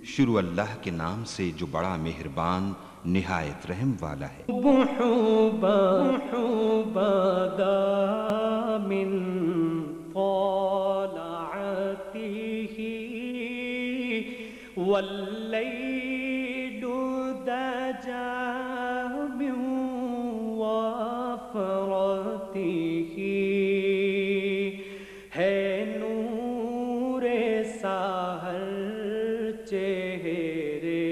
شروع اللہ کے نام سے جو بڑا مہربان نہایت رحم والا ہے۔ من طلعته والليل دجى من وفرته ہے نور سحر چہرے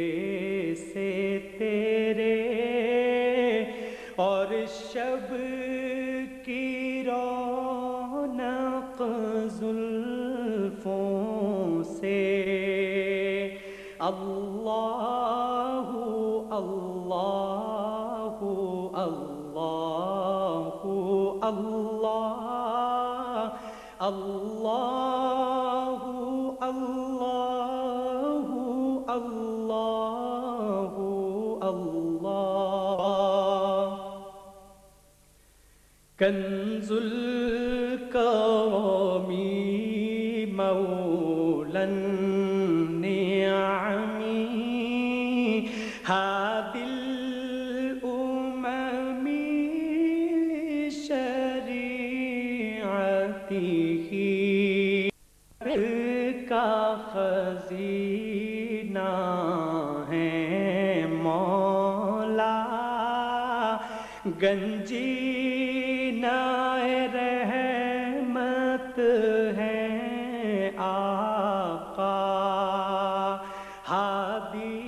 سے تیرے اور شب کی رونق زلفوں سے اللہ اللہ اللہ اللہ اللہ اللہ اللہ اللہ کنز الکرم مولا النعم هادي الأمم شريعته کا خزینہ ہے مولا گنجینہ رحمت ہے آقا ہادی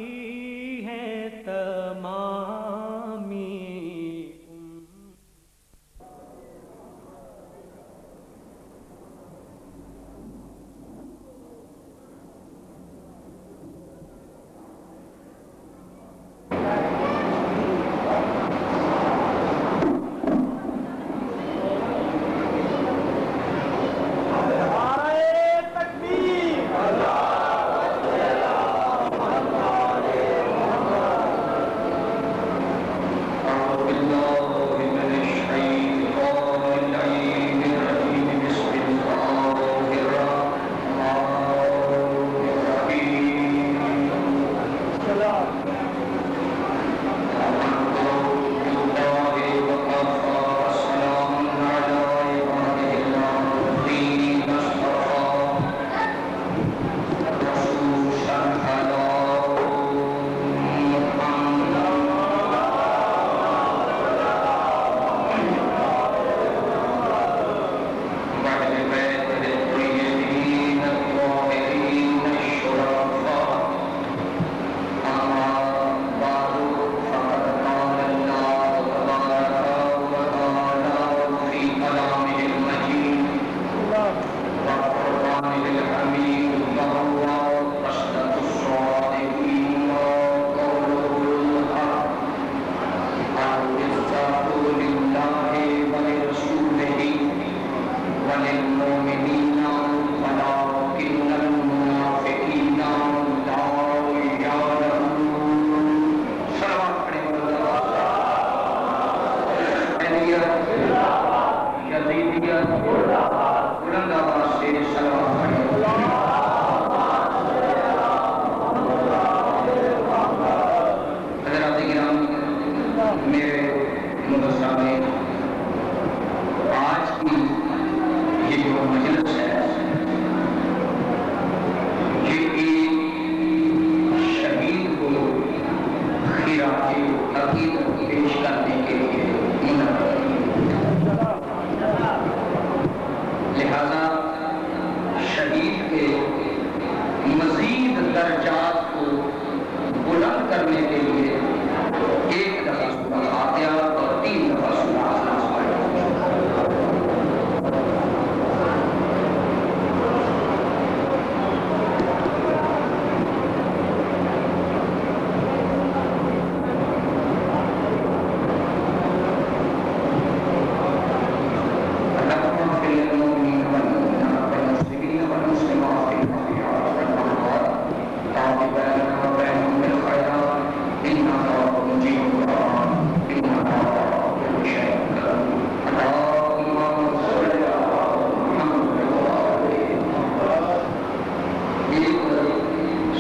ہے تمامی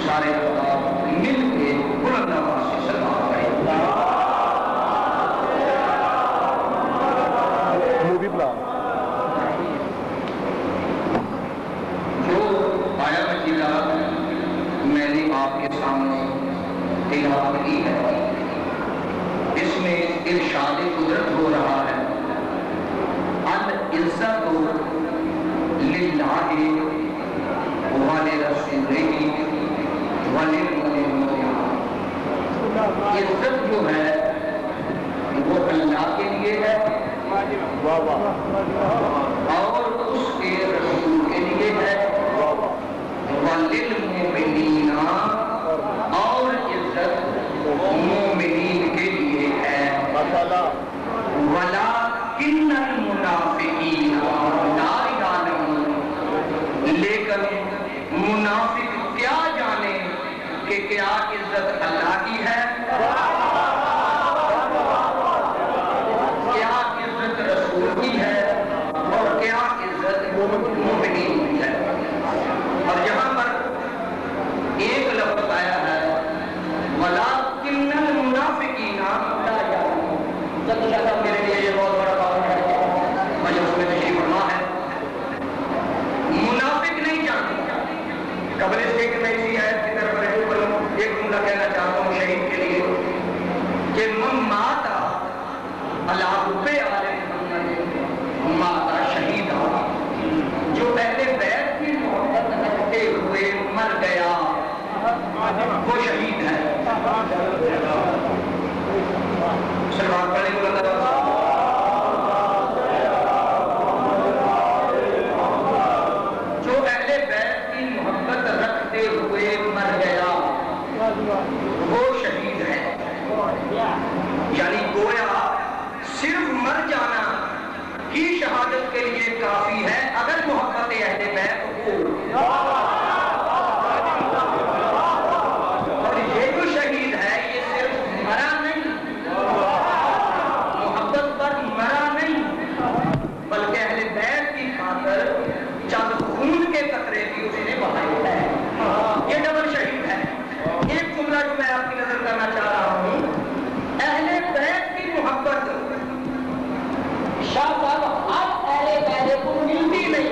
سارے یافتگی ہے، اس میں ارشاد قدرت ہو رہا ہے العزت للہ ولرسولہ وللمؤمنین۔ عزت جو ہے وہ اللہ کے لیے ہے اور اس کے رسول کے لیے ہے، وللمؤمنین اور عزت مومنین کے لیے ہے، ولکن المنافقین لا یعلمون، لیکن منافق کیا جانے کہ کیا عزت اللہ کی ہے، کیا عزت رسول کی ہے اور کیا عزت مومنین کی ہے۔ اور یہاں پر ایک لفظ آیا ہے وَلَكِنَّ الْمُنَافِقِينَ لَا يَعْلَمُونَ۔ میرے لیے یہ بہت بڑا بات ہے، مجھے اس میں تشریف فرما ہے۔ منافق نہیں جانتے۔ قبل اس کے کہ میں اسی آیت کی طرف رجوع کروں، ایک جملہ کہنا چاہتا ہوں شہید کے لیے کہ من مات علی حب آل محمد مات شہیدا، جو اہل بیت کی محبت رکھتے ہوئے مر گیا وہ شہید ہے۔ سلوات پڑھیں بلند آواز۔ جو اہل بیت کی محبت رکھتے ہوئے مر گیا وہ شہید ہے۔ یعنی گویا صرف مر جانا ہی شہادت کے لیے کافی ہے اگر محبت اہل بیت ہو۔ اور یہ جو شہید ہے یہ صرف مرا نہیں، محبت پر مرا نہیں، بلکہ اہل بیت کی خاطر چند خون کے قطرے بھی اس نے بہائے ہیں۔ یہ ڈبل شہید ہے۔ ایک جملہ جو میں آپ کی نظر کرنا چاہ رہا ہوں، اہل بیت کی محبت شاہ صاحب ہر اہل بیت کو ملتی نہیں،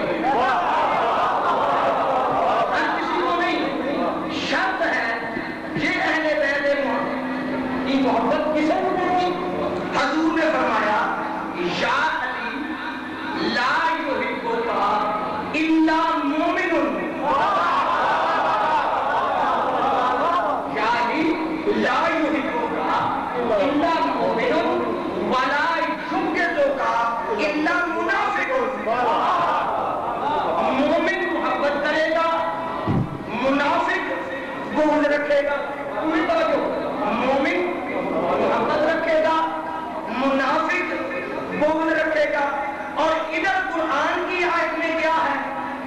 ہر کسی کو نہیں، شرط ہے یہ اہل بیت کی محبت کسے کو نہیں؟ حضور نے فرمایا یا علی لا یحبک الا مومن، یا علی لا یحبک الا مومن ولا یبغضک الا منافق۔ مومن محبت کرے گا، منافق بغض رکھے گا۔ پوری توجہ، مومن محبت رکھے گا، منافق بغض رکھے گا۔ اور ادھر قرآن کی آیت میں کیا ہے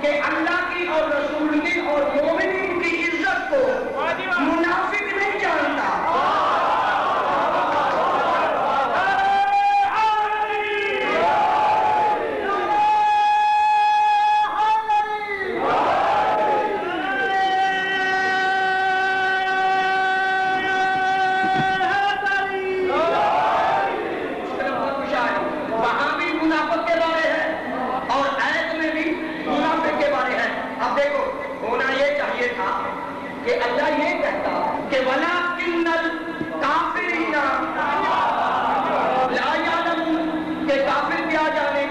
کہ اللہ کی اور رسول کی اور مومنین کی عزت کو منافق نہیں جانتا۔ وہاں بھی منافق کے بارے ہے اور آیت میں بھی منافق کے بارے ہے۔ اب دیکھو ہونا یہ چاہیے تھا کہ اللہ یہ کہتا کہ وَلَكِنَّ الْكَافِرِينَ لَا يَعْلَمُونَ، کہ کافر کیا جانے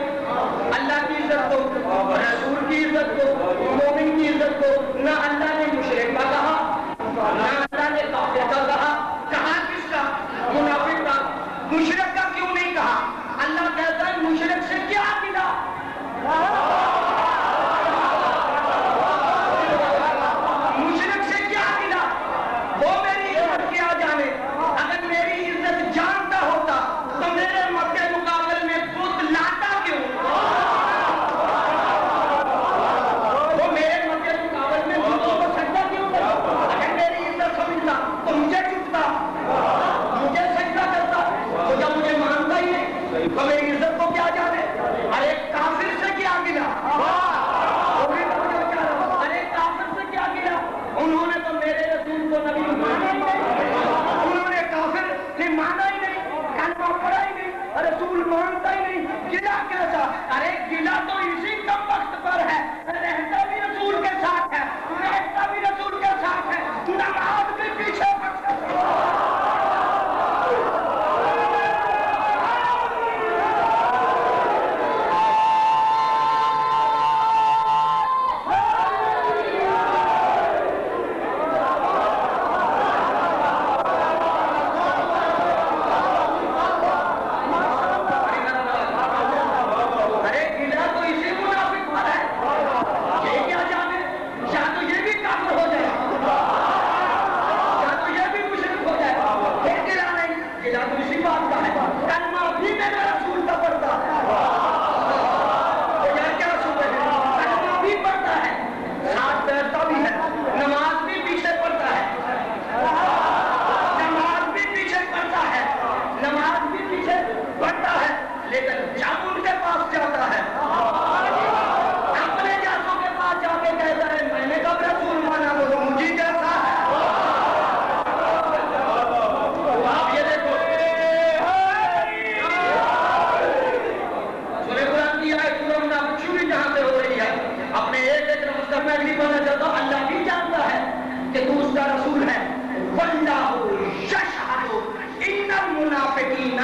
اللہ کی عزت کو، رسول کی عزت کو، مومن کی عزت کو۔ نہ اللہ نے مشرک کا کہا، نہ اللہ نے کافر کا کہا، کہا کس کا؟ منافق کا۔ مشرک کا کیوں نہیں کہا؟ اللہ کہتا ہے مشرک سے کیا ملا؟ مشرک سے کیا ملا؟ وہ میری عزت کیا جانے؟ اگر میری عزت جان کہ تو اس کا رسول ہے. واللہ یشہد ان المنافقین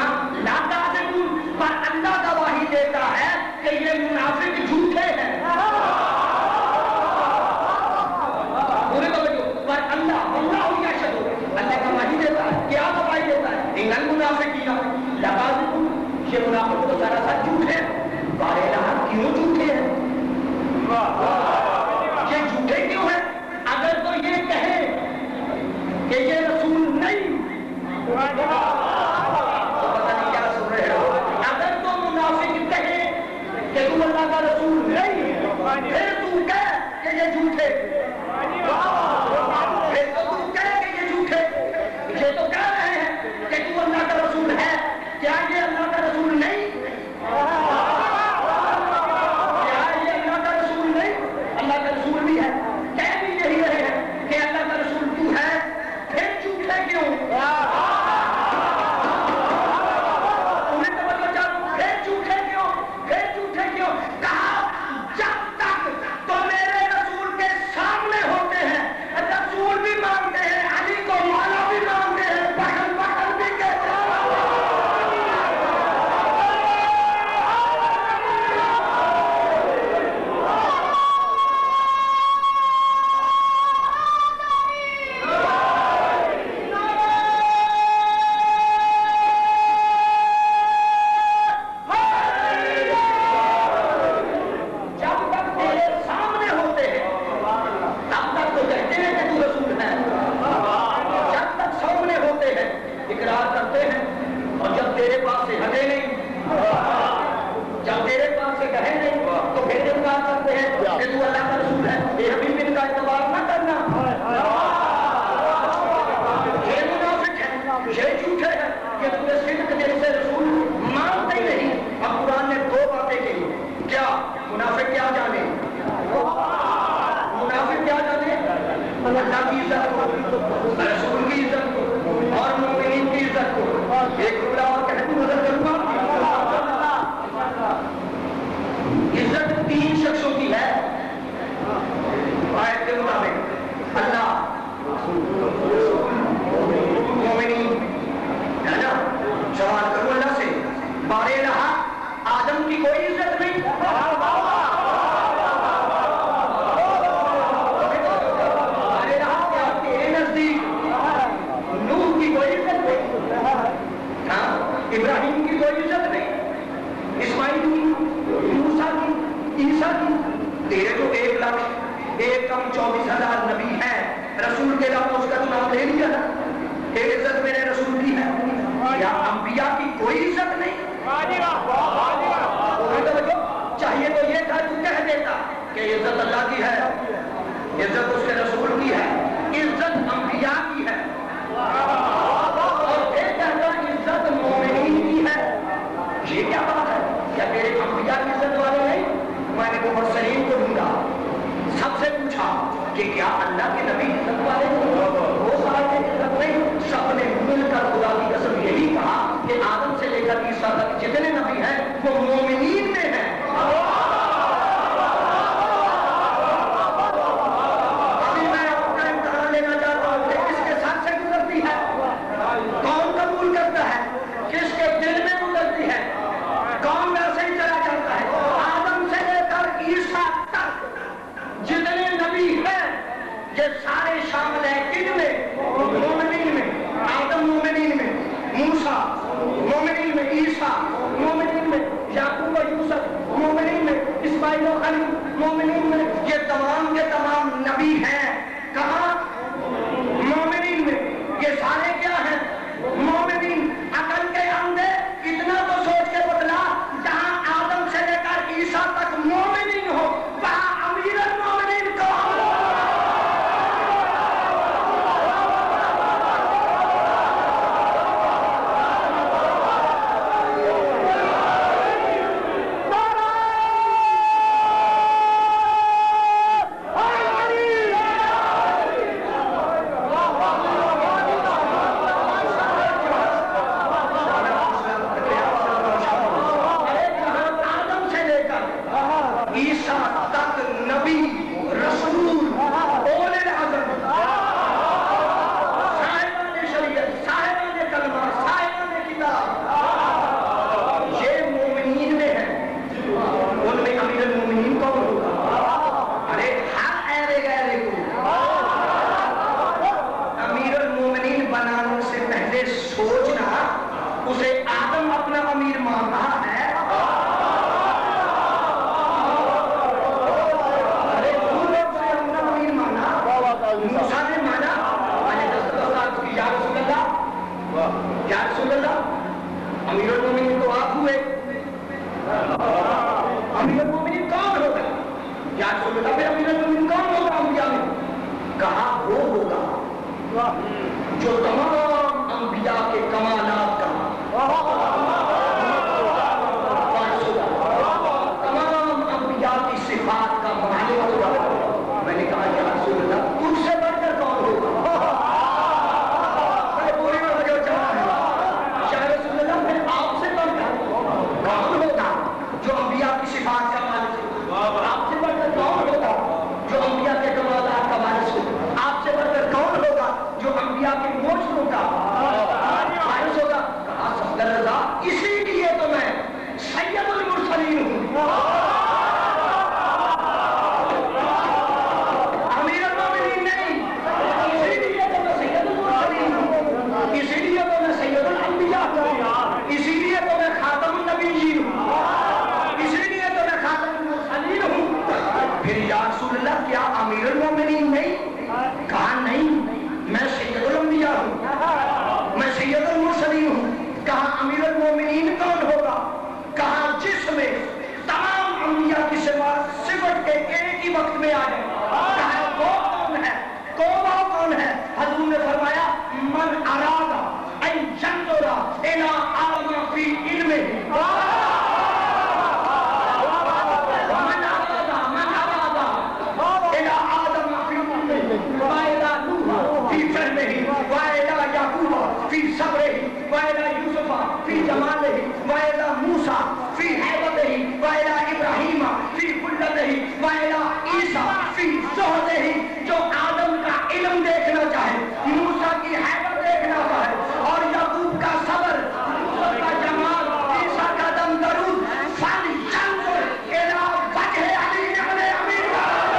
لکاذبون، پر اللہ گواہی دیتا ہے کہ یہ منافق جھوٹے ہیں. پورے توجہ، پر اللہ یشہد، اللہ گواہی دیتا ہے. کیا گواہی دیتا ہے؟ ان المنافقین لکاذبون، یہ منافق تو سراسر جھوٹ ہے. بارے کیوں جھوٹے ہیں؟ یہ جھوٹے کیوں ہیں؟ اگر تو یہ کہیں کہ یہ رسول نہیں تو پتہ نہیں کیا سن رہے ہو. اگر تو منافق کہے کہ تو اللہ کا رسول نہیں، پھر تو کہے کہ یہ جھوٹے. پھر تو کہے کہ یہ جھوٹے. یہ تو کہہ رہے ہیں کہ تو اللہ کا رسول ہے، کیا یہ اللہ کا رسول نہیں؟ اللہ کا رسول بھی ہے، کہہ بھی یہی رہے ہیں کہ اللہ کا رسول تو ہے، پھر جھوٹے کیوں؟ انہیں توجہ چاہو، پھر جھوٹے کیوں؟ پھر جھوٹے کیوں؟ کہا جب تک تو میرے رسول کے سامنے ہوتے ہیں، رسول بھی مانتے ہیں، علی کو مولا بھی مانتے ہیں، پکڑ بھی کہتے ہیں. ابراہیم کی کوئی عزت نہیں، اسماعیل کی، موسیٰ کی، عیسیٰ کی. تیرے تو 1,24,000 نبی ہیں، رسول کے علاوہ اس کا تو نام لے لیا نا. ایک عزت میرے رسول کی ہے، یا انبیاء کی کوئی عزت نہیں. چاہیے تو یہ تھا تو کہہ دیتا کہ عزت اللہ کی ہے، عزت اس کے رسول کی ہے، عزت انبیاء کی ہے، اور پھر کہتا عزت مومنین کی ہے. یہ کیا بات ہے؟ کیا میرے انبیاء کی عزت والے نہیں؟ میں نے مرسلین کو ڈھونڈا، سب سے پوچھا کہ کیا اللہ کے نبی عزت والے وہ سارے عزت نہیں؟ سب نے مل کر خدا کی قسم یہی کہا کہ آدم سے لے کر عیسیٰ تک جتنے نبی ہیں وہ مومنین میں ہیں. ابھی میں اپنا امتحان لینا چاہتا ہوں کہ کس کے ساتھ سے گزرتی ہے، کون قبول کرتا ہے، کس کے دل میں گزرتی ہے، کون ویسے ہی چلا جاتا ہے. آدم سے لے کر عیسیٰ تک جتنے نبی ہیں یہ سارے شامل ہیں. کن میں؟ مومنین میں. آدم مومنین میں، موسیٰ مومنین میں، عیسیٰ مومنین میں، یعقوب و یوسف مومنین میں، اسماعیل و خلیل مومنین میں. یہ تمام کے تمام نبی ہیں. کہاں؟ مومنین میں. یہ سارے کیا ہیں؟ مومنین. عقل کے اندھے اتنا تو سوچ کے بتلا، جہاں آدم سے لے کر عیسیٰ تک مومنین ہو وہاں امیر المومنین کون؟ یا رسول اللہ امیر المومنین تو آپ ہوئے، امیر المومنین کون ہوگا؟ یا رسول اللہ پھر امیر المومنین کون ہوگا انبیاء میں؟ کہا وہ ہوگا جو تمام انبیاء کے کمالات کا تمام انبیاء کی صفات کا مالک ہوگا۔ میں نے کہا یا رسول اللہ تم سے بڑھ کر کون ہوگا؟ جو انبیاء کی صفات کا مالک ہو، آپ سے بڑھ کر کون ہوگا جو انبیاء کے کمالات کا وارث ہو؟ آپ سے بڑھ کر کون ہوگا جو انبیاء کے معجزوں کا وارث ہوگا؟ کہا صدر رضا اسی لیے تو میں سید المرسلین ہوں، امیر المومنین نہیں، اسی لیے تو میں سید المرسلین ہوں، اسی لیے تو میں سید الانبیاء ہوں، اسی لیے تو میں خاتم النبیین ہوں، پھر یا رسول اللہ کیا امیر المومنین نہیں؟ کہا نہیں، میں سید الانبیاء ہوں، میں سید المرسلین ہوں۔ کہا امیر المومنین کون ہوگا؟ کہا جس میں تمام انبیاء کی صفت کے ایک ہی وقت میں آ جائے۔ کہا وہ کون ہے؟ وہ کون ہے؟ حضور نے فرمایا من اراد ان ينظر الى آدم فی علمہ في صبره وإلى يوسف في جماله وإلى موسى في هيبته وإلى إبراهيم في خلته وإلى عيسى في زهده جو آدم کا علم دیکھنا چاہے، موسیٰ کی حیبت دیکھنا چاہے، اور یعقوب کا صبر، یوسف کا جمال، عیسیٰ کا دم درود، فَلْيَنظُرْ إِلَى وَجْهِ عَلِيٍّ بْنِ أَبِي طالب۔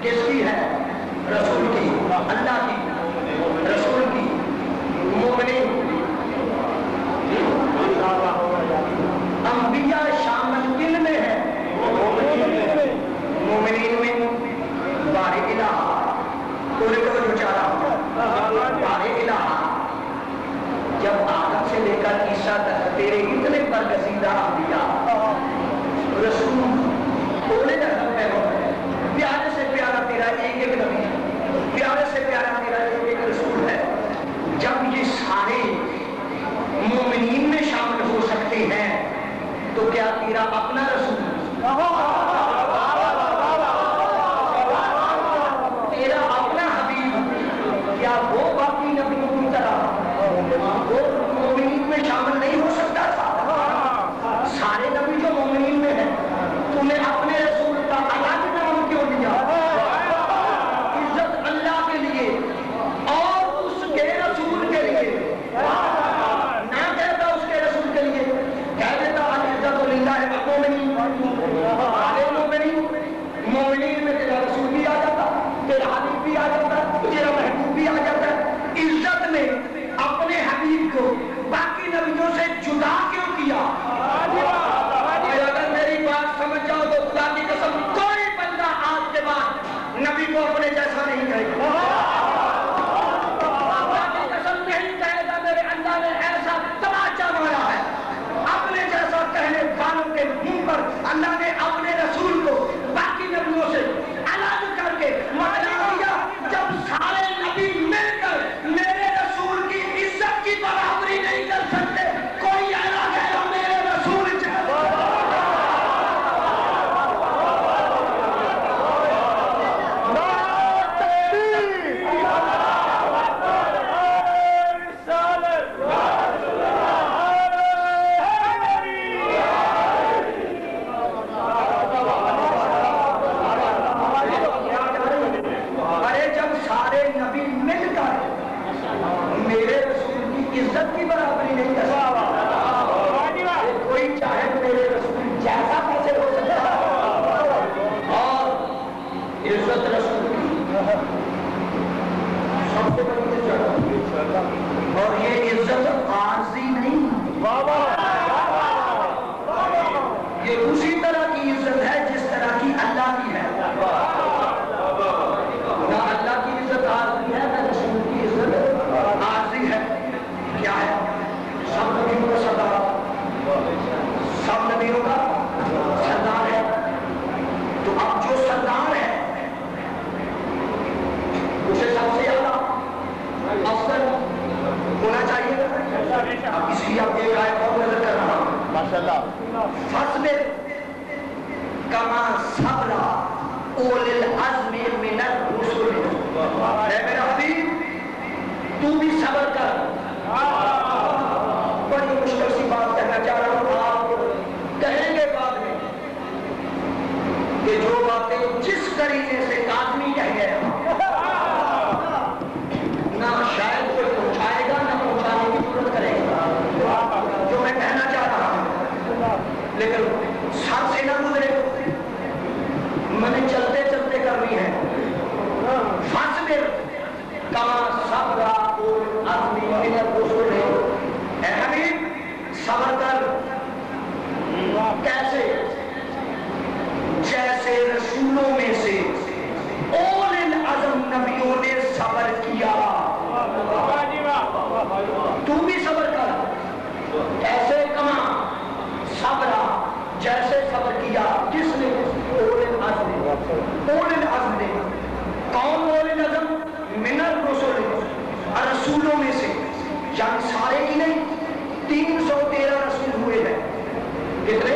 کس کی ہے؟ رسول کی، اللہ کی، رسول کی، مومنین۔ انبیاء شامل کن میں ہے؟ مومنین میں۔ بارِ الہ پورے کو جو چارہ بارِ الہ جب آدم سے لے کر عیسیٰ تک تیرے اتنے برگزیدہ انبیاء رسول بولے رحم میں ہو، پیارے سے پیارا تیرا ایک ایک نبی ہے، پیارے سے پیارا تیرا ایک ایک رسول ہے۔ جب یہ سارے مومنین میں شامل ہو سکتے ہیں تو کیا تیرا اپنا رسول تیرا اپنا حبیب کیا وہ باقی نبیوں کی طرح وہ مومنین میں شامل نہیں ہو سکتا تھا؟ سارے نبی جو مومنین میں ہیں، تمہیں اپنے رسول کا الگ نام کیوں دیا؟ عزت اللہ کے لیے اور اس کے رسول کے لیے نہ کہتا، اس کے رسول کے لیے کہہ دیتا العزت للہ والمومنین، مومنین میں تیرا رسول بھی آ جاتا، تیرا حبیب بھی آ جاتا، تیرا محبوب بھی آ جاتا۔ عزت میں اپنے حبیب کو باقی نبیوں سے جدا کیوں کیا؟ اگر میری بات سمجھ جاؤ تو خدا کی قسم کوئی بندہ آج کے بعد نبی کو اپنے جیسا نہیں کہے گا، خدا کی قسم نہیں کہے گا میرے اللہ نے ایسا تماچا مارا ہے۔ اپنے جیسا کہنے والوں کے منہ پر اللہ نے اپنے رسول کو باقی نبیوں سے الگ کر کے معلوم کیا۔ جب سارے نبی مل سارے نبی مل کر میرے رسول کی عزت کی برابری نہیں کر سکتا. کوئی چاہے تو میرے رسول جیسا کیسے ہو سکتا ہے. اور عزت رسول کی سب سے بڑی عزت, اور یہ عزت عارضی نہیں, یہ اسی طرح کی عزت ہے جس طرح کی اللہ کی ہے. نہ اللہ کی عزت عارضی ہے نہ رسول کی عزت عارضی ہے. کیا ہے؟ سب نبیوں کا سردار, سب نبیوں کا سردار ہے. تو اب جو سردار ہے اسے سب سے زیادہ افضل ہونا چاہیے. اس لیے اب ایک آیت اور نظر کر رہا ہوں. ماشاءاللہ. فاصبر کما صبر اولي العزم من الرسل. اے میرا حبیب تو بھی صبر کر. بڑی مشکل سی بات کہنا چاہ رہا ہوں. آپ کہیں گے بعد میں کہ جو باتیں جس طریقے سے آدمی کہہ گیا نہ شاید کوئی پہنچائے گا نہ پہنچانے کی ضرورت کرے گا جو میں کہنا چاہ رہا ہوں, لیکن سر سے نہ گزرے. میں نے چلتے چلتے کرنی ہے. فاصبر کما صبر اولو العزم من الرسل. اے حبیب صبر کر. کیسے؟ جیسے رسولوں میں سے اولو العزم نبیوں نے صبر کیا. تو بھی صبر کر. کیسے؟ کما صبر, جیسے صبر کیا. کس نے؟ اولو العزم. اولو العزم نے. کون اولو العزم؟ من الرسل, رسولوں میں سے. یعنی سارے کی نہیں, 313 رسول ہوئے ہیں. کتنے؟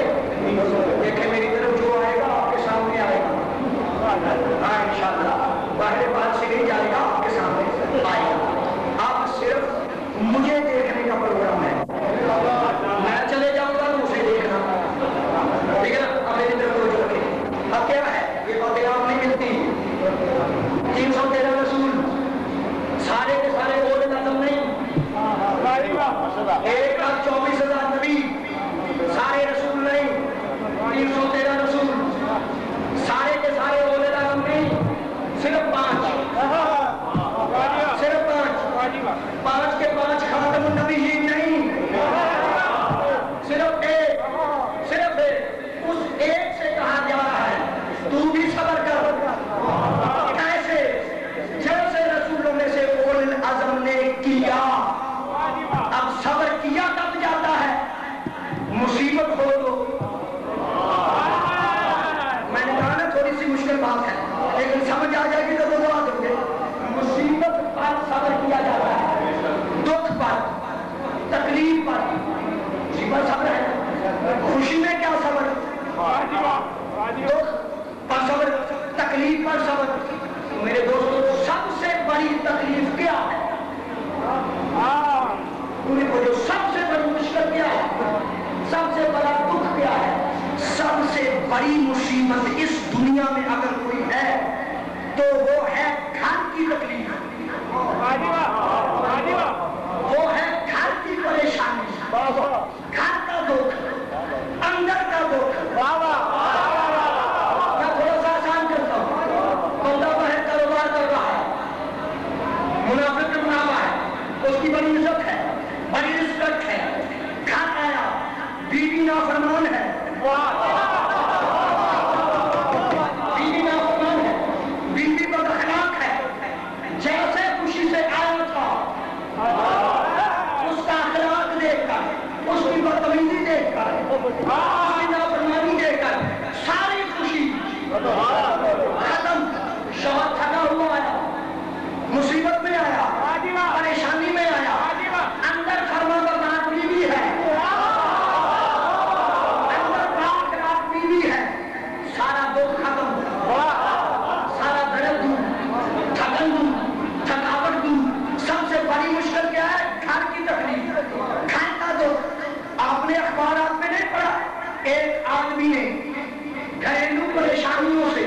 دیکھیں میری طرف جو آئے گا آپ کے سامنے آئے گا. ہاں انشاءاللہ باہر بات سے نہیں جائے گا, آپ کے سامنے آئے گا. آپ صرف مجھے دیکھنے کا پروگرام ہے. میں چلے جاؤں گا تو اسے دیکھنا. ٹھیک ہے نا؟ اب میری طرف توجہ رکھیں. اب کیا ہے یہ باتیں آپ نہیں ملتی. 313 رسول سارے کے سارے اولو العزم نہیں. 1,24,000 نبی سارے رسول نہیں. 313 رسول سارے کے سارے اولو العزم نہیں. صرف 5 کے 5 خاتم النبیین نہیں. صرف ایک. اس ایک سے کہا جا رہا ہے تو بھی صبر کر. کیسے؟ جیسے رسولوں میں سے اولو العزم نے کیا. اب صبر کیا کب جاتا ہے؟ مصیبت ہو تو. میں نے کہا نا تھوڑی سی مشکل بات ہے لیکن سمجھ آ جائے گی تو دعا دوں گے. مصیبت پر صبر کیا جاتا ہے. دکھ پر, تکلیف پر. مصیبت صبر ہے. خوشی میں کیا صبر؟ دکھ پر صبر, تکلیف پر صبر. میرے دوستوں سب سے بڑی تکلیف کیا ہے؟ پوری کو جو سب سے بڑی مشکل کیا ہے؟ سب سے بڑا دکھ کیا ہے؟ سب سے بڑی مصیبت اس دنیا میں اگر کوئی ہے تو وہ ہے گھر کی تکلیف. وہ ہے گھر کی پریشانی, گھر کا دکھ, اندر کا دکھ. میں تھوڑا سا آسان کرتا ہوں. بندہ باہر کاروبار کر رہا ہے, منافق بنا ہوا ہے, اس کی بڑی عزت ہے, بڑی رسپیکٹ ہے. گھر آیا, بیوی نافرمان ہے, بیوی بد اخلاق ہے. جیسے خوشی سے آیا تھا اس کا اخلاق دیکھ کر, اس کی بدتمیزی دیکھ کر, اس کی نافرمانی دیکھ کر ساری خوشی ختم. شوہر تھکا ہوا آیا, مصیبت میں آیا, پریشانی میں آیا, اندر فرما بردار بیوی ہے, اندر پاک رات بیوی ہے. سارا دکھ ختم, سارا درد دور, تھکن دور, تھکاوٹ دور. سب سے بڑی مشکل کیا ہے؟ گھر کی تکلیف, گھر کا دکھ. آپ نے اخبارات میں نہیں پڑھا ایک آدمی نے گھریلو پریشانیوں سے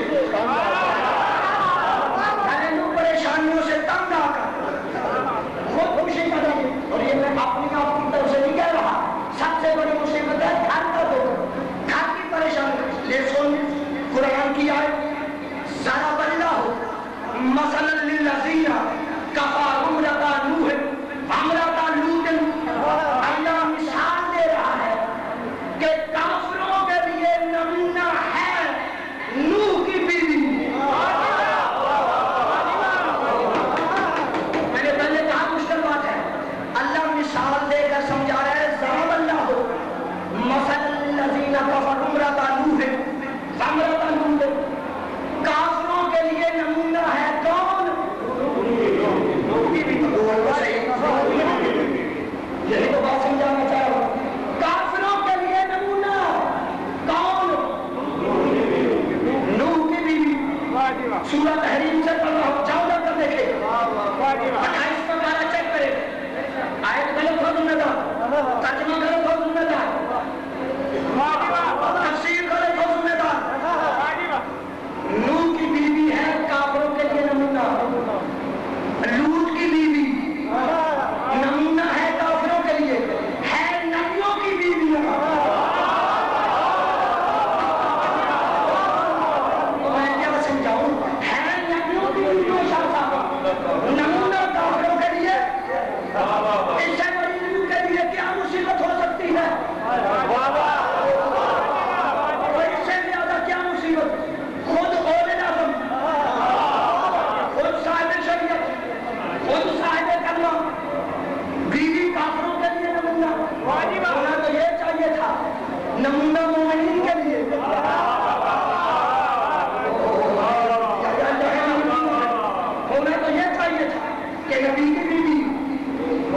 کہ نبی کی بیوی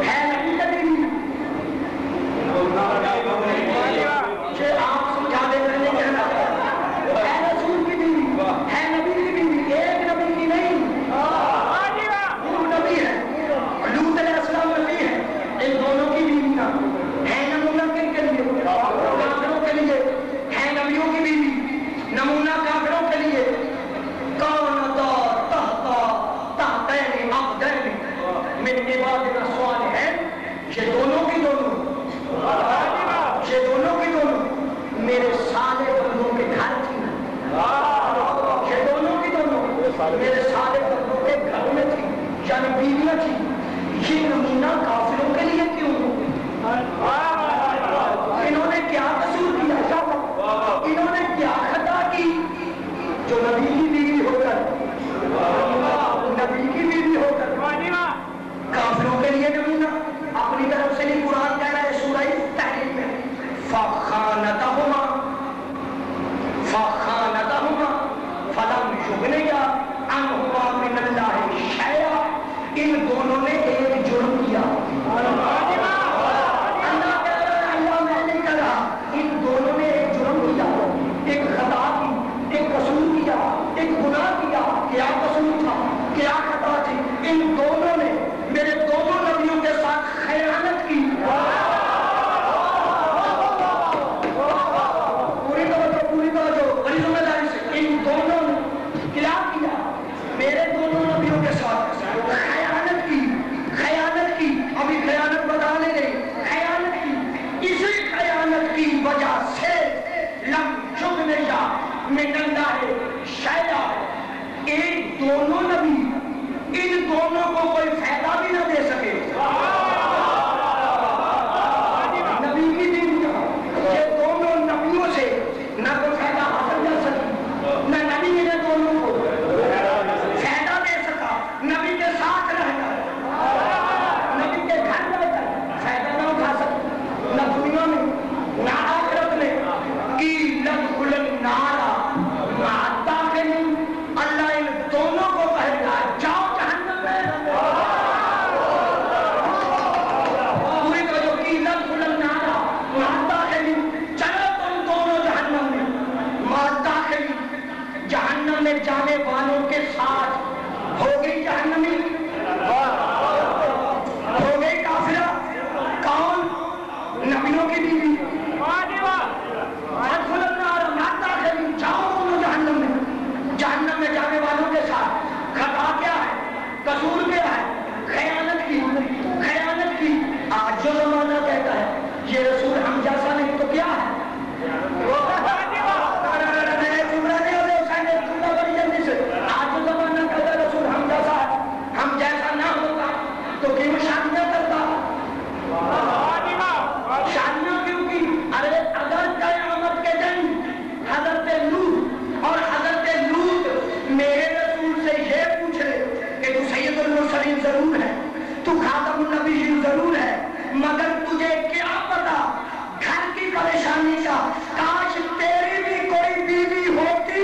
ہے، نبی کا بیوی یہ آپ سمجھا دے میں نے کہنا ہے رسول کی بیوی ہے، نبی کی بیوی، ایک نبی کی نہیں، وہ نبی ہے، لوط علیہ السلام نبی ہے، ان دونوں کی بیویاں ہیں نمونہ کن کے لیے؟ کافروں کے لیے ہے نبیوں کی بیوی، نمونہ کافروں کے لیے کانتا تحتین عبدین من عبادنا الصالحین، یہ دونوں کی دونوں میرے صالح بندوں کے گھر تھی، یہ دونوں کی دونوں میرے صالح بندوں کے گھر میں تھی، یعنی بیویاں تھی۔ یہ نمونہ کافروں کے لیے کیوں؟ انہوں نے کیا قصور کیا؟ انہوں نے کیا خطا کی جو نبی کی بیوی ہو کر کافروں کے لیے نمونہ؟ اپنی طرف سے نہیں، قرآن کہہ رہا ہے سورہ تحریم میں فَخَانَتَهُمَا فَلَمْ يُغْنِيَا عَنْهُمَا مِنَ اللَّهِ شَيْئًا، ان دونوں نے ایک جرم کیا۔ اللہ کہہ رہا ہے اللہ میں نہیں کہہ رہا، ان دونوں نے ایک جرم کیا، ایک خطا کی، ایک قصور کیا، ایک گناہ کیا۔ کیا قصور تھا، کیا خطا تھی؟ ان دونوں نے میرے دونوں نبیوں کے ساتھ خیانت کی۔ پوری توجہ بڑی ذمہ داری سے، ان دونوں نے کیا کیا؟ میرے دونوں نبیوں کے ساتھ خیانت کی۔ ابھی خیانت بتانے گئی، خیانت کی۔ اسی خیانت کی وجہ سے لم یغنیا من اللہ شیئا، ایک دونوں نبی ان دونوں کو کوئی فائدہ بھی نہ دے سکے۔ نبی کی بیویاں یہ دونوں نبیوں سے نہ کوئی فائدہ حاصل کر سکی، نہ نبی نے دونوں کو فائدہ دے سکا۔ نبی کے ساتھ رہ کر، نبی کے گھر رہ کر فائدہ نہ اٹھا سکے، نہ دنیا میں نہ آخرت میں۔ کی لدخل النار مع الداخلین، اللہ ان دونوں کو کہے گا جاؤ جہنم میں۔ پوری توجہ، کی لدخل النار مع الداخلین، چلو تم دونوں جہنم میں، مع الداخلین، جہنم میں جانے والوں کے ساتھ۔ ہو گئی جہنمی، ہو گئی کافرہ، کون؟ نبیوں کی بیوی۔ لدخل النار مع الداخلین، جاؤ دونوں جہنم میں، جہنم میں جانے والوں کے ساتھ۔ خطا کیا ہے؟ قصور کیا ہے؟ خیانت کی۔ آج جو زمانہ کہتا ہے یہ رسول ہم جیسا نہیں تو کیا ہے؟ آج جو زمانہ کہتا ہے رسول ہم جیسا ہے، ہم جیسا نہ ہوتا تو کیوں شادیاں کرتا؟ شادیاں کیوں کی؟ ارے اگر قیامت کے دن حضرت لوط اور حضرت لوط میرے رسول سے یہ پوچھ رہے کہ تو سید المرسلین ضرور ہے، تو خاتم النبیین ضرور ہے، مگر تجھے کیا پتا گھر کی پریشانی کا، کاش تیری بھی کوئی بیوی ہوتی۔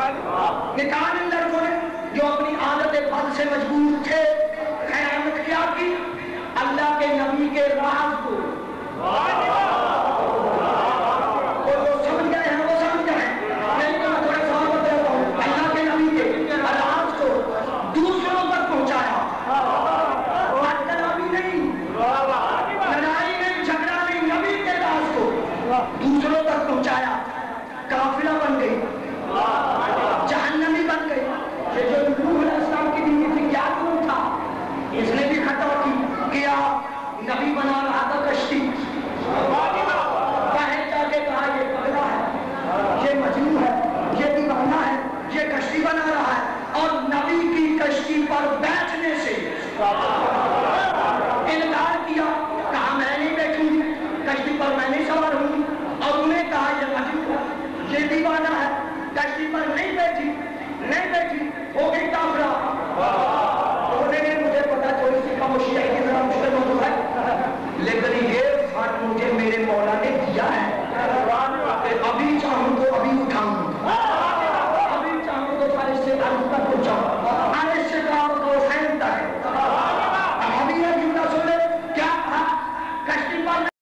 نکال ان لڑکوں نے جو اپنی عادت بد سے مجبور تھے خیانت کیا کی اللہ کے نبی کے راز کو وہ سمجھ گئے ہیں وہ سمجھ گئے ہیں نہیں تو میں تھوڑے سوال میں دیتا ہوں اللہ کے نبی کے راز کو دوسروں تک پہنچایا بدنامی نہیں لڑائی نہیں جھگڑا نہیں نبی کے راز کو دوسروں تک پہنچایا قافلہ بن گئی جہنمی بن گئی یہ جو نوح علیہ السلام کی بیوی تھی کیا گناہ تھا اس نے بھی خطا کیا نبی بنا رہا تھا کشتی باہر جا کے کہا یہ پگلا ہے یہ مجنون ہے یہ دیوانہ ہے یہ کشتی بنا رہا ہے اور نبی کی کشتی پر بیٹھنے سے انکار کیا کہا میں نہیں بیٹھوں گی کشتی پر میں نہیں سوار ہوں گی اور انہیں کہا یہ مجنون ہے یہ دیوانہ ہے کشتی پر نہیں بیٹھی ہو گئی کافرہ مجھے پتا تھوڑی سی خاموشی ہے کہ ذرا مشکل موضوع ہے لیکن یہ فرق مجھے میرے مولا نے دیا ہے ابھی چاہوں تو ابھی اٹھاؤں ابھی چاہوں تو فرشتے عرض پر